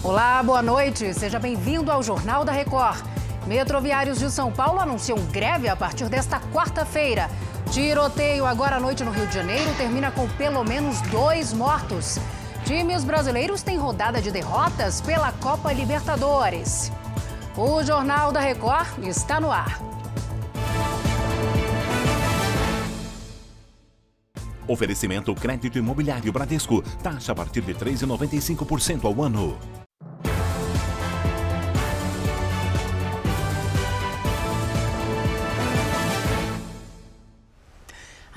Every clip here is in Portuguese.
Olá, boa noite. Seja bem-vindo ao Jornal da Record. Metroviários de São Paulo anunciam greve a partir desta quarta-feira. Tiroteio agora à noite no Rio de Janeiro termina com pelo menos 2 mortos. Times brasileiros têm rodada de derrotas pela Copa Libertadores. O Jornal da Record está no ar. Oferecimento crédito imobiliário Bradesco. Taxa a partir de 3,95% ao ano.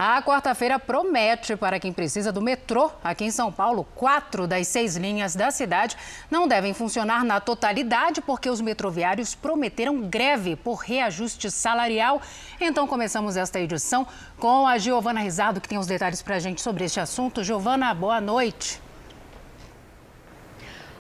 A quarta-feira promete para quem precisa do metrô. Aqui em São Paulo, 4 das 6 linhas da cidade não devem funcionar na totalidade porque os metroviários prometeram greve por reajuste salarial. Então começamos esta edição com a Giovana Rizardo, que tem os detalhes para a gente sobre este assunto. Giovana, boa noite.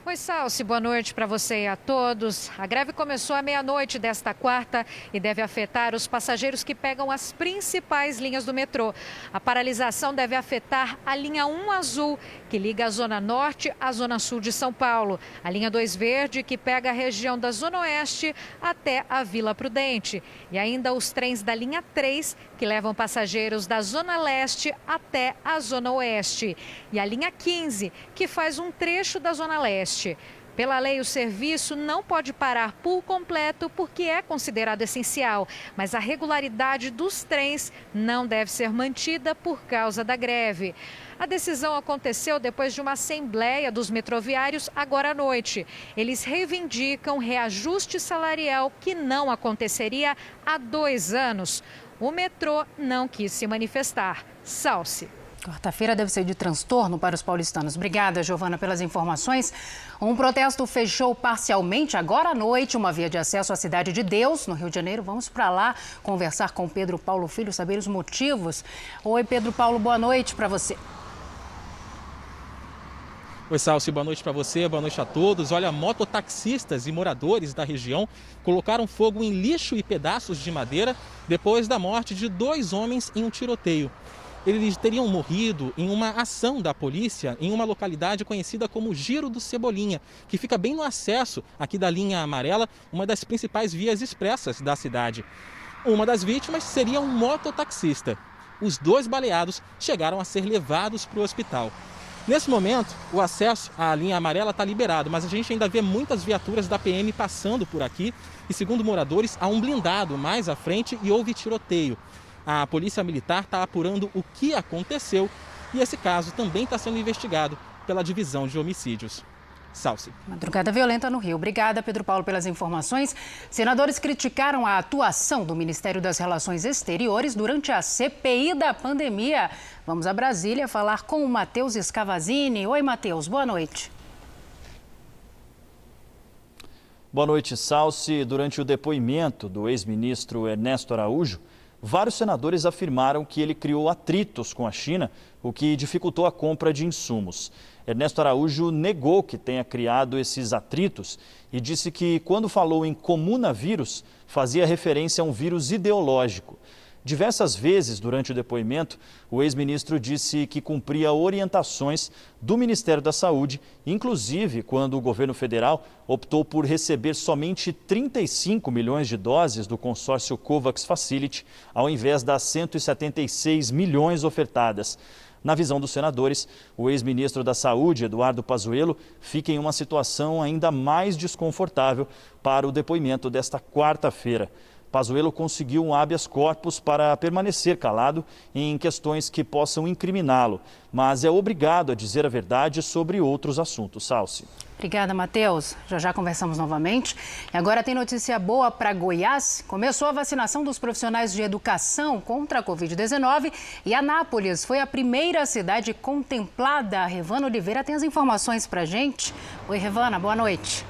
Oi, Salsi, boa noite para você e a todos. A greve começou à meia-noite desta quarta e deve afetar os passageiros que pegam as principais linhas do metrô. A paralisação deve afetar a linha 1 azul, que liga a Zona Norte à Zona Sul de São Paulo. A linha 2 verde, que pega a região da Zona Oeste até a Vila Prudente. E ainda os trens da linha 3, que levam passageiros da Zona Leste até a Zona Oeste. E a linha 15, que faz um trecho da Zona Leste. Pela lei, o serviço não pode parar por completo porque é considerado essencial, mas a regularidade dos trens não deve ser mantida por causa da greve. A decisão aconteceu depois de uma assembleia dos metroviários agora à noite. Eles reivindicam reajuste salarial que não aconteceria há 2 anos. O metrô não quis se manifestar. Salsi. Quarta-feira deve ser de transtorno para os paulistanos. Obrigada, Giovana, pelas informações. Um protesto fechou parcialmente agora à noite uma via de acesso à Cidade de Deus, no Rio de Janeiro. Vamos para lá conversar com Pedro Paulo Filho, saber os motivos. Oi, Pedro Paulo, boa noite para você. Oi, Salsi, boa noite para você, boa noite a todos. Olha, mototaxistas e moradores da região colocaram fogo em lixo e pedaços de madeira depois da morte de 2 homens em um tiroteio. Eles teriam morrido em uma ação da polícia em uma localidade conhecida como Giro do Cebolinha, que fica bem no acesso aqui da linha amarela, uma das principais vias expressas da cidade. Uma das vítimas seria um mototaxista. Os 2 baleados chegaram a ser levados para o hospital. Nesse momento, o acesso à linha amarela está liberado, mas a gente ainda vê muitas viaturas da PM passando por aqui e, segundo moradores, há um blindado mais à frente e houve tiroteio. A Polícia Militar está apurando o que aconteceu e esse caso também está sendo investigado pela Divisão de Homicídios. Salsi. Madrugada violenta no Rio. Obrigada, Pedro Paulo, pelas informações. Senadores criticaram a atuação do Ministério das Relações Exteriores durante a CPI da pandemia. Vamos a Brasília falar com o Matheus Scavazini. Oi, Matheus, boa noite. Boa noite, Salsi. Durante o depoimento do ex-ministro Ernesto Araújo, vários senadores afirmaram que ele criou atritos com a China, o que dificultou a compra de insumos. Ernesto Araújo negou que tenha criado esses atritos e disse que, quando falou em comunavírus, fazia referência a um vírus ideológico. Diversas vezes durante o depoimento, o ex-ministro disse que cumpria orientações do Ministério da Saúde, inclusive quando o governo federal optou por receber somente 35 milhões de doses do consórcio COVAX Facility, ao invés das 176 milhões ofertadas. Na visão dos senadores, o ex-ministro da Saúde, Eduardo Pazuello, fica em uma situação ainda mais desconfortável para o depoimento desta quarta-feira. Pazuello conseguiu um habeas corpus para permanecer calado em questões que possam incriminá-lo, mas é obrigado a dizer a verdade sobre outros assuntos. Salsi. Obrigada, Matheus. Já conversamos novamente. E agora tem notícia boa para Goiás. Começou a vacinação dos profissionais de educação contra a Covid-19 e Anápolis foi a primeira cidade contemplada. A Revana Oliveira tem as informações para a gente. Oi, Revana, boa noite.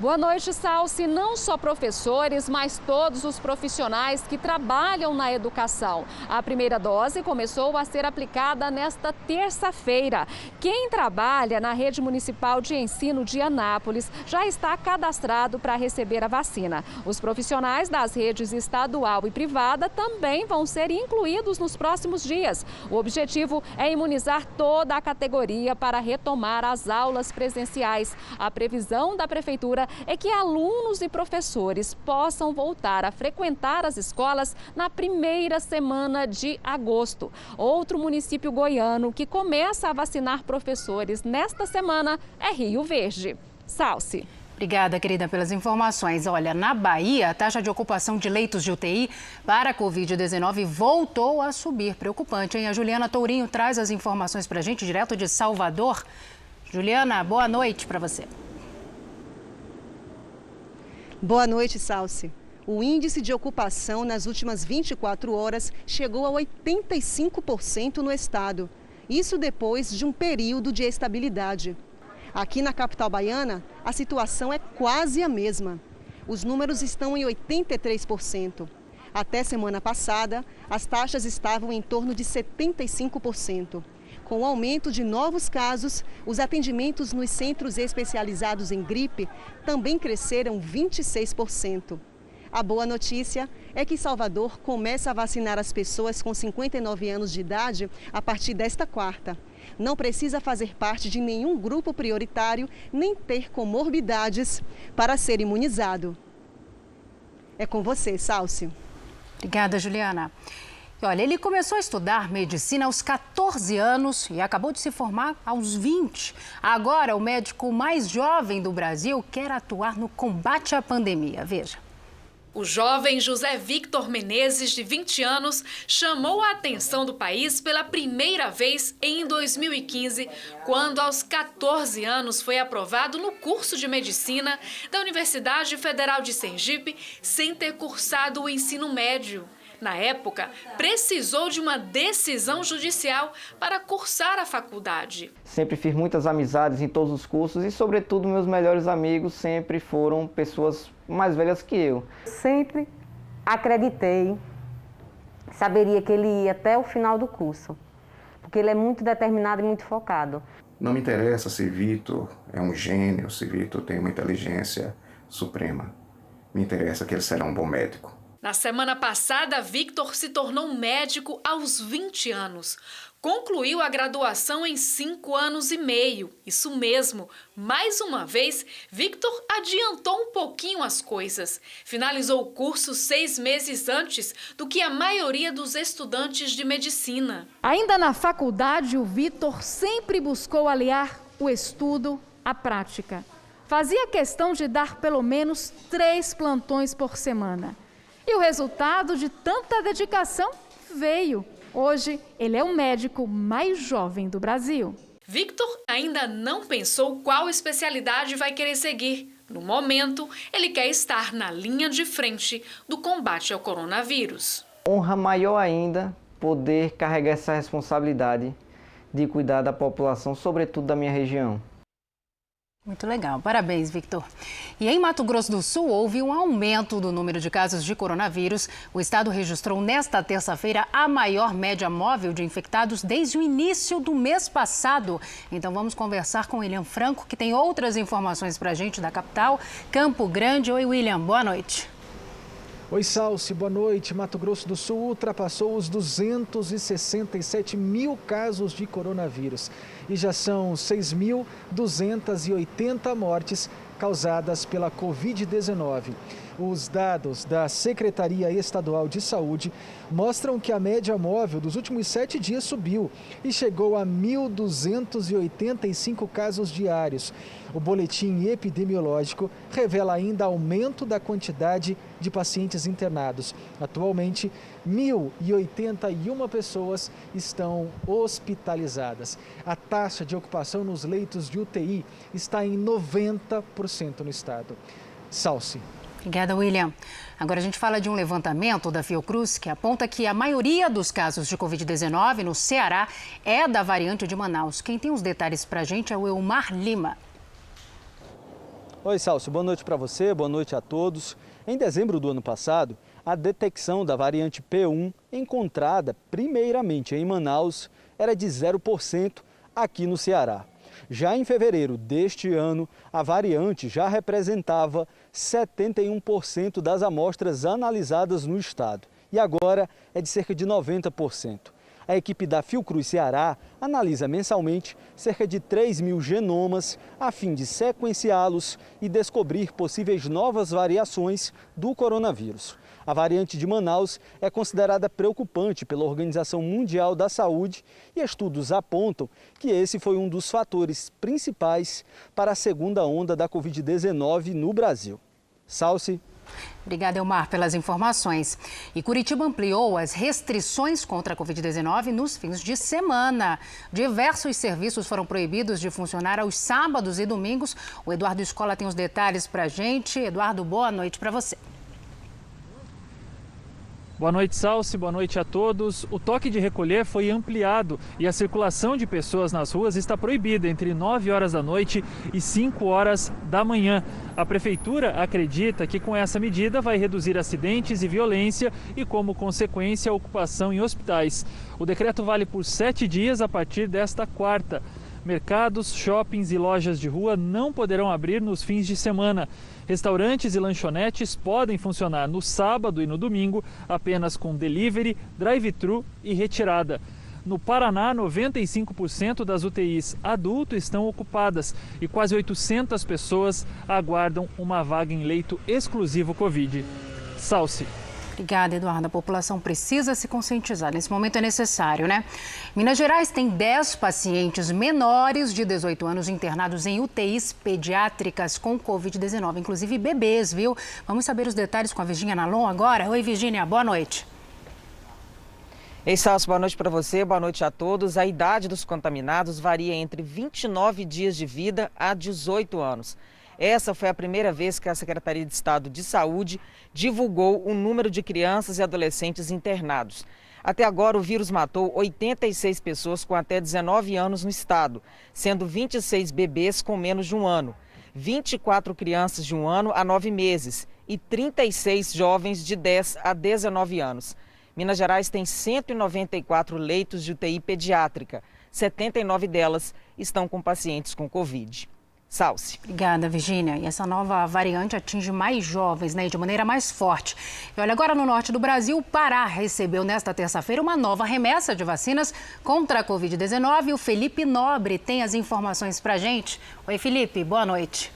Boa noite, Salsi. Não só professores, mas todos os profissionais que trabalham na educação. A primeira dose começou a ser aplicada nesta terça-feira. Quem trabalha na rede municipal de ensino de Anápolis já está cadastrado para receber a vacina. Os profissionais das redes estadual e privada também vão ser incluídos nos próximos dias. O objetivo é imunizar toda a categoria para retomar as aulas presenciais. A previsão da Prefeitura é que alunos e professores possam voltar a frequentar as escolas na primeira semana de agosto. Outro município goiano que começa a vacinar professores nesta semana é Rio Verde. Salsi. Obrigada, querida, pelas informações. Olha, na Bahia, a taxa de ocupação de leitos de UTI para a Covid-19 voltou a subir. Preocupante, hein? A Juliana Tourinho traz as informações para a gente, direto de Salvador. Juliana, boa noite para você. Boa noite, Salsi. O índice de ocupação nas últimas 24 horas chegou a 85% no estado. Isso depois de um período de estabilidade. Aqui na capital baiana, a situação é quase a mesma. Os números estão em 83%. Até semana passada, as taxas estavam em torno de 75%. Com o aumento de novos casos, os atendimentos nos centros especializados em gripe também cresceram 26%. A boa notícia é que Salvador começa a vacinar as pessoas com 59 anos de idade a partir desta quarta. Não precisa fazer parte de nenhum grupo prioritário nem ter comorbidades para ser imunizado. É com você, Salsi. Obrigada, Juliana. Olha, ele começou a estudar medicina aos 14 anos e acabou de se formar aos 20. Agora, o médico mais jovem do Brasil quer atuar no combate à pandemia. Veja. O jovem José Victor Menezes, de 20 anos, chamou a atenção do país pela primeira vez em 2015, quando aos 14 anos foi aprovado no curso de medicina da Universidade Federal de Sergipe, sem ter cursado o ensino médio. Na época, precisou de uma decisão judicial para cursar a faculdade. Sempre fiz muitas amizades em todos os cursos e, sobretudo, meus melhores amigos sempre foram pessoas mais velhas que eu. Sempre acreditei, saberia que ele ia até o final do curso, porque ele é muito determinado e muito focado. Não me interessa se Victor é um gênio, se Victor tem uma inteligência suprema. Me interessa que ele será um bom médico. Na semana passada, Victor se tornou médico aos 20 anos. Concluiu a graduação em 5 anos e meio. Isso mesmo, mais uma vez, Victor adiantou um pouquinho as coisas. Finalizou o curso 6 meses antes do que a maioria dos estudantes de medicina. Ainda na faculdade, o Victor sempre buscou aliar o estudo à prática. Fazia questão de dar pelo menos 3 plantões por semana. E o resultado de tanta dedicação veio. Hoje, ele é o médico mais jovem do Brasil. Victor ainda não pensou qual especialidade vai querer seguir. No momento, ele quer estar na linha de frente do combate ao coronavírus. Honra maior ainda poder carregar essa responsabilidade de cuidar da população, sobretudo da minha região. Muito legal, parabéns, Victor. E em Mato Grosso do Sul houve um aumento do número de casos de coronavírus. O estado registrou nesta terça-feira a maior média móvel de infectados desde o início do mês passado. Então vamos conversar com o William Franco, que tem outras informações para a gente da capital, Campo Grande. Oi, William, boa noite. Oi, Salsi, boa noite. Mato Grosso do Sul ultrapassou os 267 mil casos de coronavírus e já são 6.280 mortes causadas pela Covid-19. Os dados da Secretaria Estadual de Saúde mostram que a média móvel dos últimos 7 dias subiu e chegou a 1.285 casos diários. O boletim epidemiológico revela ainda aumento da quantidade de pacientes internados. Atualmente, 1.081 pessoas estão hospitalizadas. A taxa de ocupação nos leitos de UTI está em 90% no estado. Salsi. Obrigada, William. Agora a gente fala de um levantamento da Fiocruz que aponta que a maioria dos casos de Covid-19 no Ceará é da variante de Manaus. Quem tem os detalhes para a gente é o Elmar Lima. Oi, Salcio, boa noite para você, boa noite a todos. Em dezembro do ano passado, a detecção da variante P1, encontrada primeiramente em Manaus, era de 0% aqui no Ceará. Já em fevereiro deste ano, a variante já representava 71% das amostras analisadas no estado e agora é de cerca de 90%. A equipe da Fiocruz Ceará analisa mensalmente cerca de 3.000 genomas a fim de sequenciá-los e descobrir possíveis novas variações do coronavírus. A variante de Manaus é considerada preocupante pela Organização Mundial da Saúde e estudos apontam que esse foi um dos fatores principais para a segunda onda da Covid-19 no Brasil. Salsi. Obrigada, Elmar, pelas informações. E Curitiba ampliou as restrições contra a Covid-19 nos fins de semana. Diversos serviços foram proibidos de funcionar aos sábados e domingos. O Eduardo Escola tem os detalhes para a gente. Eduardo, boa noite para você. Boa noite, Salsi. Boa noite a todos. O toque de recolher foi ampliado e a circulação de pessoas nas ruas está proibida entre 9 horas da noite e 5 horas da manhã. A Prefeitura acredita que com essa medida vai reduzir acidentes e violência e, como consequência, a ocupação em hospitais. O decreto vale por 7 dias a partir desta quarta. Mercados, shoppings e lojas de rua não poderão abrir nos fins de semana. Restaurantes e lanchonetes podem funcionar no sábado e no domingo apenas com delivery, drive-thru e retirada. No Paraná, 95% das UTIs adulto estão ocupadas e quase 800 pessoas aguardam uma vaga em leito exclusivo Covid. Salsi. Obrigada, Eduardo. A população precisa se conscientizar. Nesse momento é necessário, né? Minas Gerais tem 10 pacientes menores de 18 anos internados em UTIs pediátricas com Covid-19, inclusive bebês, viu? Vamos saber os detalhes com a Virgínia Nalon agora. Oi, Virgínia, boa noite. Ei, Salso, boa noite para você, boa noite a todos. A idade dos contaminados varia entre 29 dias de vida a 18 anos. Essa foi a primeira vez que a Secretaria de Estado de Saúde divulgou o número de crianças e adolescentes internados. Até agora, o vírus matou 86 pessoas com até 19 anos no estado, sendo 26 bebês com menos de um ano, 24 crianças de 1 ano a 9 meses e 36 jovens de 10 a 19 anos. Minas Gerais tem 194 leitos de UTI pediátrica, 79 delas estão com pacientes com Covid. Salsi. Obrigada, Virgínia. E essa nova variante atinge mais jovens, né, de maneira mais forte. E olha, agora no norte do Brasil, o Pará recebeu nesta terça-feira uma nova remessa de vacinas contra a Covid-19. O Felipe Nobre tem as informações pra gente. Oi, Felipe, boa noite.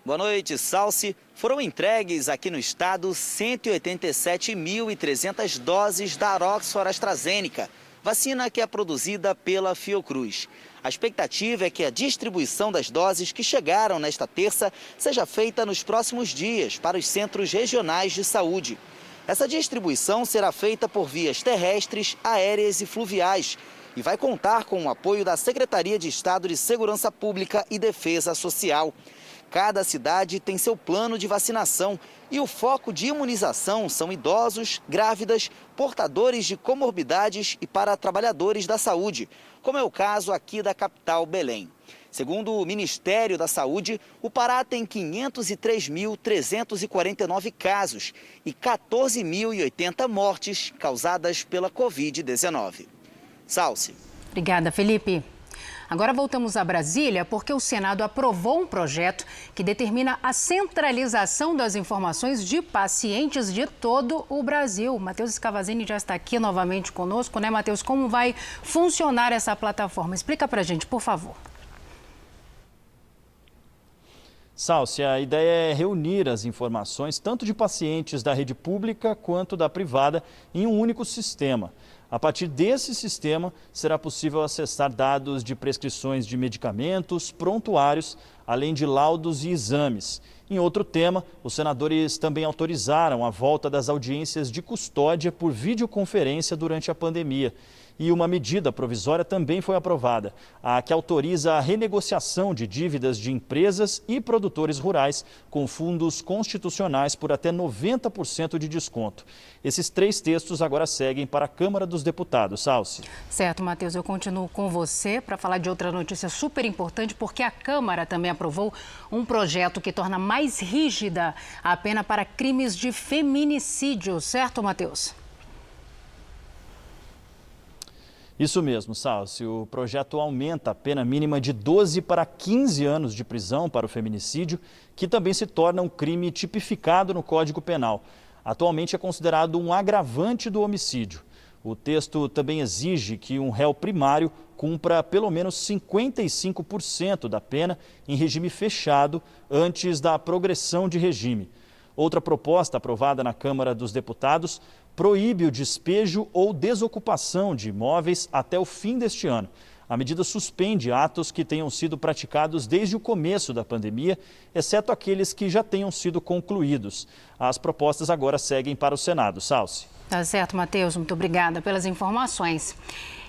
Boa noite, Salsi. Foram entregues aqui no estado 187.300 doses da Oxford AstraZeneca, vacina que é produzida pela Fiocruz. A expectativa é que a distribuição das doses que chegaram nesta terça seja feita nos próximos dias para os centros regionais de saúde. Essa distribuição será feita por vias terrestres, aéreas e fluviais e vai contar com o apoio da Secretaria de Estado de Segurança Pública e Defesa Social. Cada cidade tem seu plano de vacinação e o foco de imunização são idosos, grávidas, portadores de comorbidades e para trabalhadores da saúde, como é o caso aqui da capital Belém. Segundo o Ministério da Saúde, o Pará tem 503.349 casos e 14.080 mortes causadas pela Covid-19. Salsi. Obrigada, Felipe. Agora voltamos a Brasília porque o Senado aprovou um projeto que determina a centralização das informações de pacientes de todo o Brasil. Matheus Scavazini já está aqui novamente conosco, né, Matheus? Como vai funcionar essa plataforma? Explica pra gente, por favor. Salsi, a ideia é reunir as informações tanto de pacientes da rede pública quanto da privada em um único sistema. A partir desse sistema, será possível acessar dados de prescrições de medicamentos, prontuários, além de laudos e exames. Em outro tema, os senadores também autorizaram a volta das audiências de custódia por videoconferência durante a pandemia. E uma medida provisória também foi aprovada, a que autoriza a renegociação de dívidas de empresas e produtores rurais com fundos constitucionais por até 90% de desconto. Esses 3 textos agora seguem para a Câmara dos Deputados. Salsi. Certo, Matheus, eu continuo com você para falar de outra notícia super importante, porque a Câmara também aprovou um projeto que torna mais rígida a pena para crimes de feminicídio, certo, Matheus? Isso mesmo, Salsi. O projeto aumenta a pena mínima de 12 para 15 anos de prisão para o feminicídio, que também se torna um crime tipificado no Código Penal. Atualmente é considerado um agravante do homicídio. O texto também exige que um réu primário cumpra pelo menos 55% da pena em regime fechado antes da progressão de regime. Outra proposta aprovada na Câmara dos Deputados proíbe o despejo ou desocupação de imóveis até o fim deste ano. A medida suspende atos que tenham sido praticados desde o começo da pandemia, exceto aqueles que já tenham sido concluídos. As propostas agora seguem para o Senado. Salsi. Tá certo, Matheus. Muito obrigada pelas informações.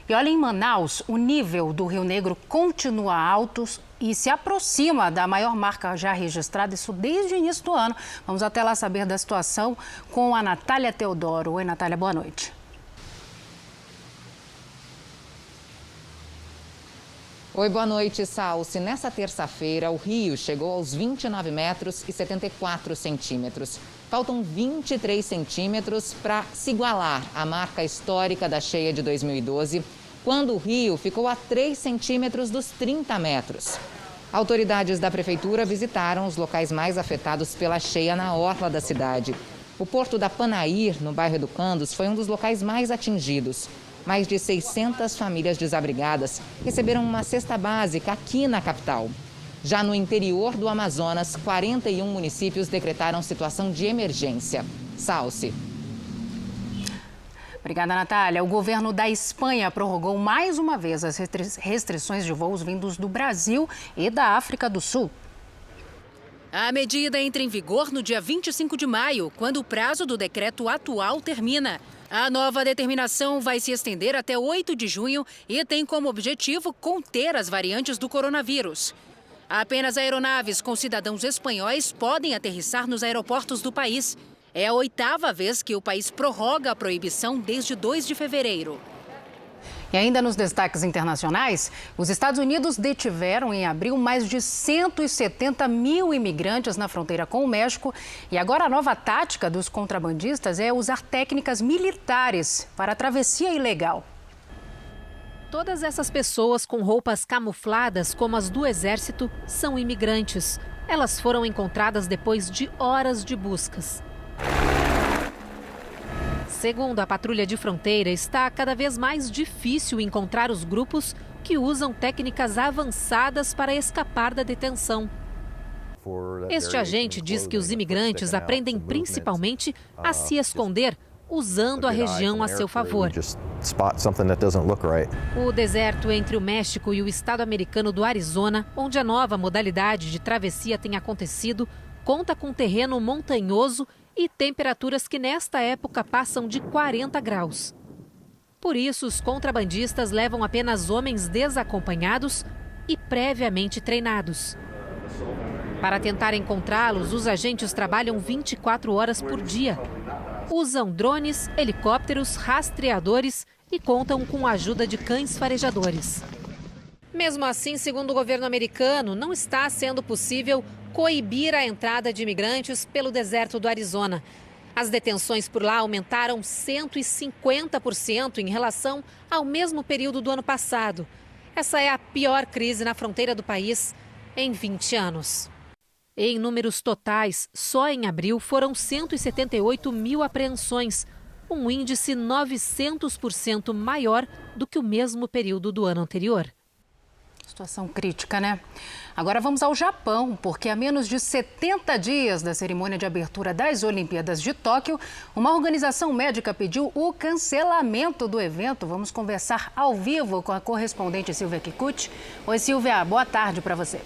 E olha, em Manaus, o nível do Rio Negro continua alto e se aproxima da maior marca já registrada, isso desde o início do ano. Vamos até lá saber da situação com a Natália Teodoro. Oi, Natália, boa noite. Oi, boa noite, Salsi. Nessa terça-feira, o rio chegou aos 29 metros e 74 centímetros. Faltam 23 centímetros para se igualar à marca histórica da cheia de 2012, quando o rio ficou a 3 centímetros dos 30 metros. Autoridades da prefeitura visitaram os locais mais afetados pela cheia na orla da cidade. O porto da Panair, no bairro Educandos, foi um dos locais mais atingidos. Mais de 600 famílias desabrigadas receberam uma cesta básica aqui na capital. Já no interior do Amazonas, 41 municípios decretaram situação de emergência. Salsi. Obrigada, Natália. O governo da Espanha prorrogou mais uma vez as restrições de voos vindos do Brasil e da África do Sul. A medida entra em vigor no dia 25 de maio, quando o prazo do decreto atual termina. A nova determinação vai se estender até 8 de junho e tem como objetivo conter as variantes do coronavírus. Apenas aeronaves com cidadãos espanhóis podem aterrissar nos aeroportos do país. É a 8ª vez que o país prorroga a proibição desde 2 de fevereiro. E ainda nos destaques internacionais, os Estados Unidos detiveram em abril mais de 170 mil imigrantes na fronteira com o México. E agora a nova tática dos contrabandistas é usar técnicas militares para a travessia ilegal. Todas essas pessoas com roupas camufladas, como as do Exército, são imigrantes. Elas foram encontradas depois de horas de buscas. Segundo a patrulha de fronteira, está cada vez mais difícil encontrar os grupos que usam técnicas avançadas para escapar da detenção. Este agente diz que os imigrantes aprendem principalmente a se esconder, usando a região a seu favor. O deserto entre o México e o estado americano do Arizona, onde a nova modalidade de travessia tem acontecido, conta com terreno montanhoso e temperaturas que nesta época passam de 40 graus. Por isso, os contrabandistas levam apenas homens desacompanhados e previamente treinados. Para tentar encontrá-los, os agentes trabalham 24 horas por dia. Usam drones, helicópteros, rastreadores e contam com a ajuda de cães farejadores. Mesmo assim, segundo o governo americano, não está sendo possível coibir a entrada de imigrantes pelo deserto do Arizona. As detenções por lá aumentaram 150% em relação ao mesmo período do ano passado. Essa é a pior crise na fronteira do país em 20 anos. Em números totais, só em abril foram 178 mil apreensões, um índice 900% maior do que o mesmo período do ano anterior. Situação crítica, né? Agora vamos ao Japão, porque a menos de 70 dias da cerimônia de abertura das Olimpíadas de Tóquio, uma organização médica pediu o cancelamento do evento. Vamos conversar ao vivo com a correspondente Silvia Kikuchi. Oi, Silvia, boa tarde para você.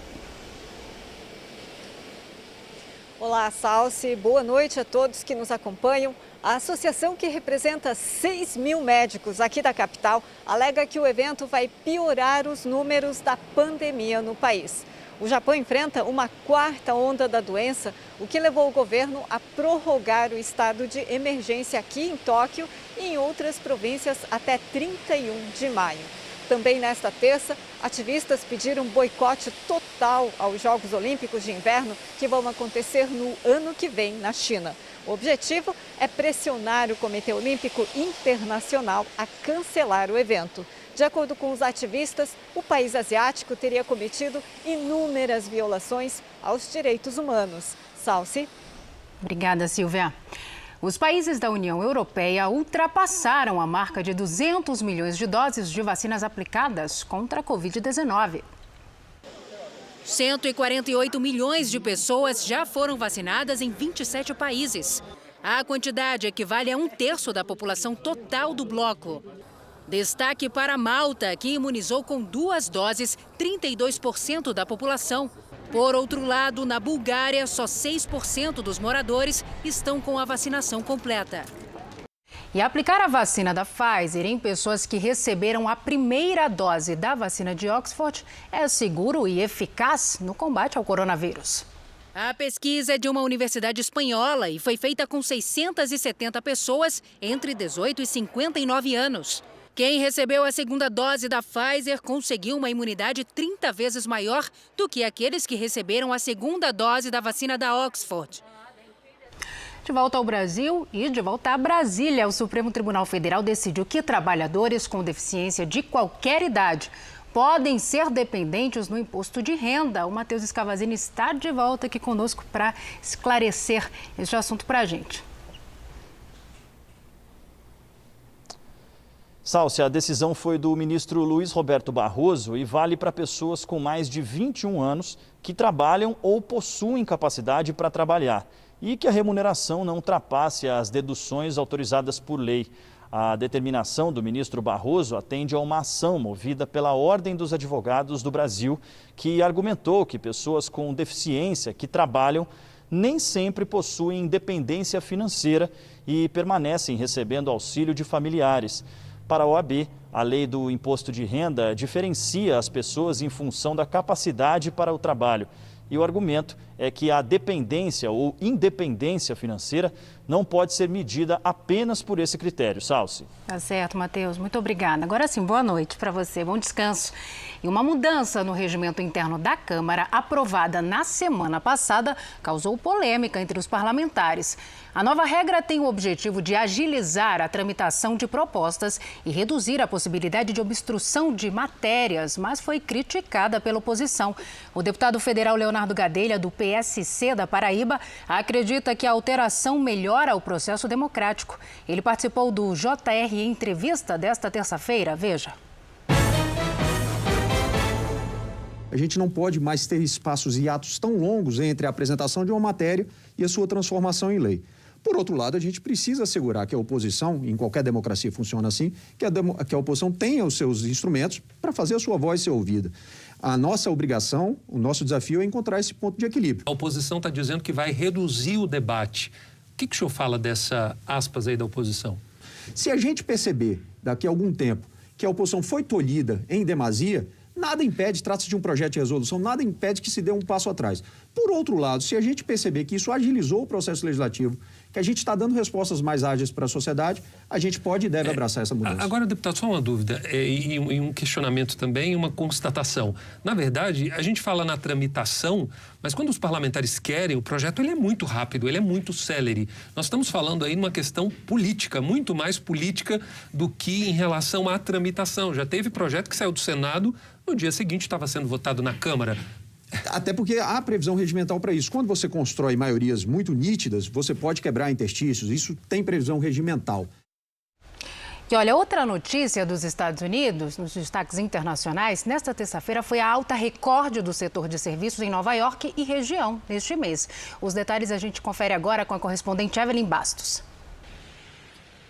Olá, Salsi. Boa noite a todos que nos acompanham. A associação, que representa 6 mil médicos aqui da capital, alega que o evento vai piorar os números da pandemia no país. O Japão enfrenta uma 4ª onda da doença, o que levou o governo a prorrogar o estado de emergência aqui em Tóquio e em outras províncias até 31 de maio. Também nesta terça, ativistas pediram boicote total aos Jogos Olímpicos de Inverno que vão acontecer no ano que vem na China. O objetivo é pressionar o Comitê Olímpico Internacional a cancelar o evento. De acordo com os ativistas, o país asiático teria cometido inúmeras violações aos direitos humanos. Salsi. Obrigada, Silvia. Os países da União Europeia ultrapassaram a marca de 200 milhões de doses de vacinas aplicadas contra a Covid-19. 148 milhões de pessoas já foram vacinadas em 27 países. A quantidade equivale a 1/3 da população total do bloco. Destaque para Malta, que imunizou com 2 doses 32% da população. Por outro lado, na Bulgária, só 6% dos moradores estão com a vacinação completa. E aplicar a vacina da Pfizer em pessoas que receberam a primeira dose da vacina de Oxford é seguro e eficaz no combate ao coronavírus. A pesquisa é de uma universidade espanhola e foi feita com 670 pessoas entre 18 e 59 anos. Quem recebeu a segunda dose da Pfizer conseguiu uma imunidade 30 vezes maior do que aqueles que receberam a segunda dose da vacina da Oxford. De volta ao Brasil e de volta a Brasília, o Supremo Tribunal Federal decidiu que trabalhadores com deficiência de qualquer idade podem ser dependentes no imposto de renda. O Matheus Escavazini está de volta aqui conosco para esclarecer este assunto para a gente. Salsi, a decisão foi do ministro Luiz Roberto Barroso e vale para pessoas com mais de 21 anos que trabalham ou possuem capacidade para trabalhar e que a remuneração não ultrapasse as deduções autorizadas por lei. A determinação do ministro Barroso atende a uma ação movida pela Ordem dos Advogados do Brasil, que argumentou que pessoas com deficiência que trabalham nem sempre possuem independência financeira e permanecem recebendo auxílio de familiares. Para a OAB, a lei do imposto de renda diferencia as pessoas em função da capacidade para o trabalho. E o argumento é que a dependência ou independência financeira não pode ser medida apenas por esse critério. Salsi. Tá certo, Matheus. Muito obrigada. Agora sim, boa noite para você. Bom descanso. E uma mudança no regimento interno da Câmara, aprovada na semana passada, causou polêmica entre os parlamentares. A nova regra tem o objetivo de agilizar a tramitação de propostas e reduzir a possibilidade de obstrução de matérias, mas foi criticada pela oposição. O deputado federal Leonardo Gadelha, do PSC da Paraíba, acredita que a alteração melhora o processo democrático. Ele participou do JR Entrevista desta terça-feira. Veja. A gente não pode mais ter espaços e atos tão longos entre a apresentação de uma matéria e a sua transformação em lei. Por outro lado, a gente precisa assegurar que a oposição, em qualquer democracia funciona assim, que a oposição tenha os seus instrumentos para fazer a sua voz ser ouvida. A nossa obrigação, o nosso desafio é encontrar esse ponto de equilíbrio. A oposição está dizendo que vai reduzir o debate. O que o senhor fala dessa aspas aí da oposição? Se a gente perceber, daqui a algum tempo, que a oposição foi tolhida em demasia, nada impede, trata-se de um projeto de resolução, nada impede que se dê um passo atrás. Por outro lado, se a gente perceber que isso agilizou o processo legislativo, que a gente está dando respostas mais ágeis para a sociedade, a gente pode e deve abraçar essa mudança. Agora, deputado, só uma dúvida e um questionamento também, uma constatação. Na verdade, a gente fala na tramitação, mas quando os parlamentares querem, o projeto ele é muito rápido, ele é muito célere. Nós estamos falando aí numa questão política, muito mais política do que em relação à tramitação. Já teve projeto que saiu do Senado, no dia seguinte estava sendo votado na Câmara. Até porque há previsão regimental para isso. Quando você constrói maiorias muito nítidas, você pode quebrar interstícios. Isso tem previsão regimental. E olha, outra notícia dos Estados Unidos, nos destaques internacionais, nesta terça-feira foi a alta recorde do setor de serviços em Nova York e região neste mês. Os detalhes a gente confere agora com a correspondente Evelyn Bastos.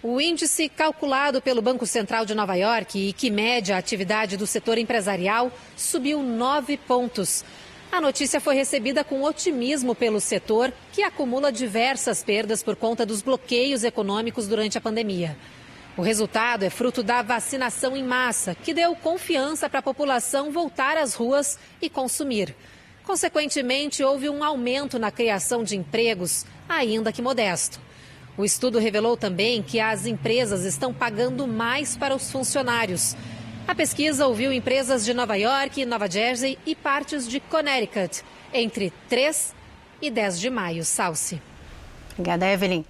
O índice calculado pelo Banco Central de Nova York e que mede a atividade do setor empresarial subiu 9 pontos. A notícia foi recebida com otimismo pelo setor, que acumula diversas perdas por conta dos bloqueios econômicos durante a pandemia. O resultado é fruto da vacinação em massa, que deu confiança para a população voltar às ruas e consumir. Consequentemente, houve um aumento na criação de empregos, ainda que modesto. O estudo revelou também que as empresas estão pagando mais para os funcionários. A pesquisa ouviu empresas de Nova York, Nova Jersey e partes de Connecticut entre 3 e 10 de maio. Salce. Obrigada, Evelyn.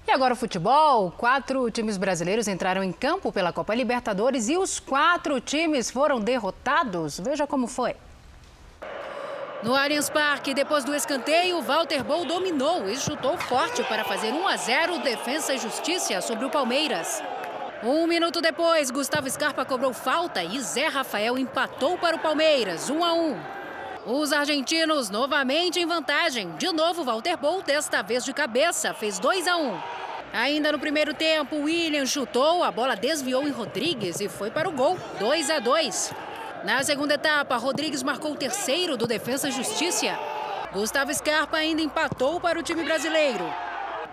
E agora o futebol. 4 times brasileiros entraram em campo pela Copa Libertadores e os 4 times foram derrotados. Veja como foi. No Allianz Parque, depois do escanteio, Walter Bol dominou e chutou forte para fazer 1-0 Defensa e Justiça sobre o Palmeiras. 1 minuto depois, Gustavo Scarpa cobrou falta e Zé Rafael empatou para o Palmeiras, 1-1. Os argentinos novamente em vantagem. De novo, Walter Bol, desta vez de cabeça, fez 2-1. Ainda no primeiro tempo, William chutou, a bola desviou em Rodrigues e foi para o gol, 2-2. Na segunda etapa, Rodrigues marcou o terceiro do Defensa e Justiça. Gustavo Scarpa ainda empatou para o time brasileiro.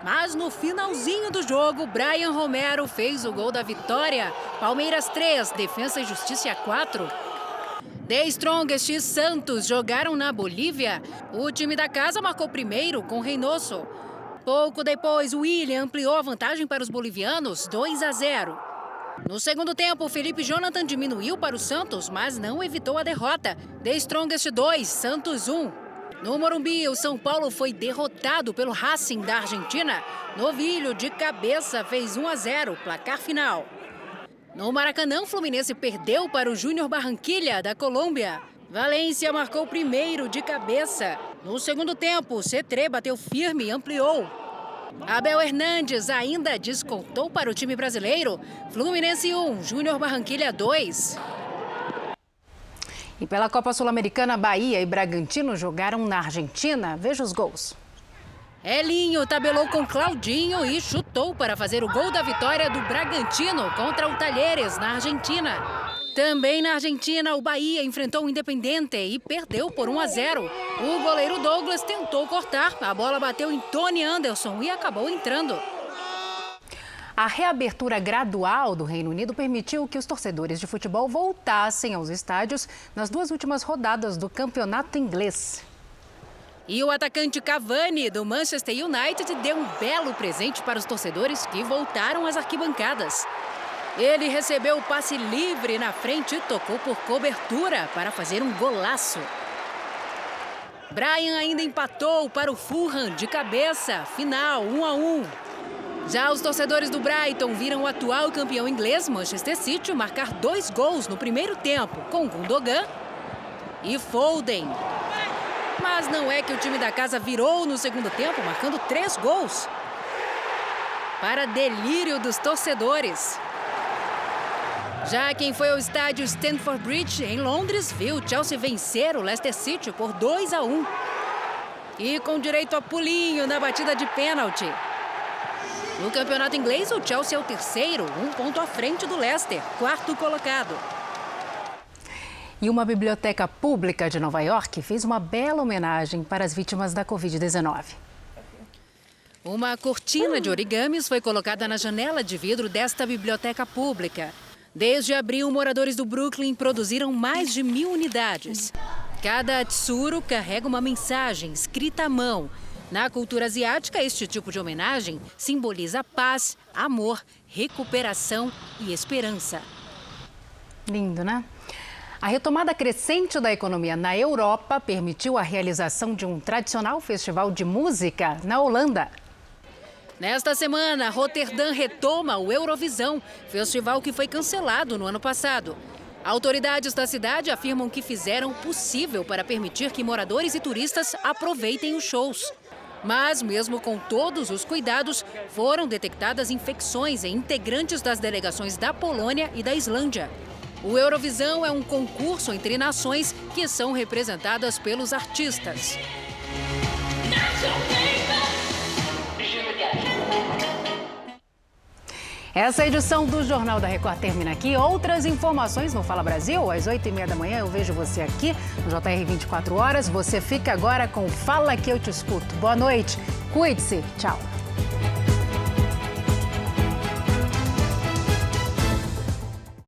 Mas no finalzinho do jogo, Brian Romero fez o gol da vitória. Palmeiras 3, Defensa e Justiça 4. The Strongest e Santos jogaram na Bolívia. O time da casa marcou primeiro com Reynoso. Pouco depois, William ampliou a vantagem para os bolivianos, 2-0. No segundo tempo, Felipe Jonathan diminuiu para o Santos, mas não evitou a derrota. The Strongest 2, Santos 1. No Morumbi, o São Paulo foi derrotado pelo Racing da Argentina. Novilho, de cabeça, fez 1-0, placar final. No Maracanã, o Fluminense perdeu para o Júnior Barranquilla, da Colômbia. Valência marcou primeiro, de cabeça. No segundo tempo, o Cetré bateu firme e ampliou. Abel Hernandes ainda descontou para o time brasileiro. Fluminense 1, Júnior Barranquilla 2. E pela Copa Sul-Americana, Bahia e Bragantino jogaram na Argentina. Veja os gols. Elinho tabelou com Claudinho e chutou para fazer o gol da vitória do Bragantino contra o Talleres, na Argentina. Também na Argentina, o Bahia enfrentou o Independiente e perdeu por 1-0. O goleiro Douglas tentou cortar, a bola bateu em Tony Anderson e acabou entrando. A reabertura gradual do Reino Unido permitiu que os torcedores de futebol voltassem aos estádios nas 2 últimas rodadas do campeonato inglês. E o atacante Cavani, do Manchester United, deu um belo presente para os torcedores que voltaram às arquibancadas. Ele recebeu o passe livre na frente e tocou por cobertura para fazer um golaço. Brian ainda empatou para o Fulham de cabeça, final 1-1. Já os torcedores do Brighton viram o atual campeão inglês, Manchester City, marcar 2 gols no primeiro tempo, com Gundogan e Foden. Mas não é que o time da casa virou no segundo tempo, marcando 3 gols. Para delírio dos torcedores. Já quem foi ao estádio Stamford Bridge, em Londres, viu o Chelsea vencer o Leicester City por 2-1. E com direito a pulinho na batida de pênalti. No campeonato inglês, o Chelsea é o terceiro, 1 ponto à frente do Leicester, 4º colocado. E uma biblioteca pública de Nova York fez uma bela homenagem para as vítimas da Covid-19. Uma cortina de origamis foi colocada na janela de vidro desta biblioteca pública. Desde abril, moradores do Brooklyn produziram mais de 1.000 unidades. Cada tsuru carrega uma mensagem escrita à mão. Na cultura asiática, este tipo de homenagem simboliza paz, amor, recuperação e esperança. Lindo, né? A retomada crescente da economia na Europa permitiu a realização de um tradicional festival de música na Holanda. Nesta semana, Roterdã retoma o Eurovisão, festival que foi cancelado no ano passado. Autoridades da cidade afirmam que fizeram o possível para permitir que moradores e turistas aproveitem os shows. Mas, mesmo com todos os cuidados, foram detectadas infecções em integrantes das delegações da Polônia e da Islândia. O Eurovisão é um concurso entre nações que são representadas pelos artistas. Essa edição do Jornal da Record termina aqui. Outras informações no Fala Brasil, às 8h30 da manhã. Eu vejo você aqui no JR 24 Horas. Você fica agora com Fala Que Eu Te Escuto. Boa noite, cuide-se, tchau.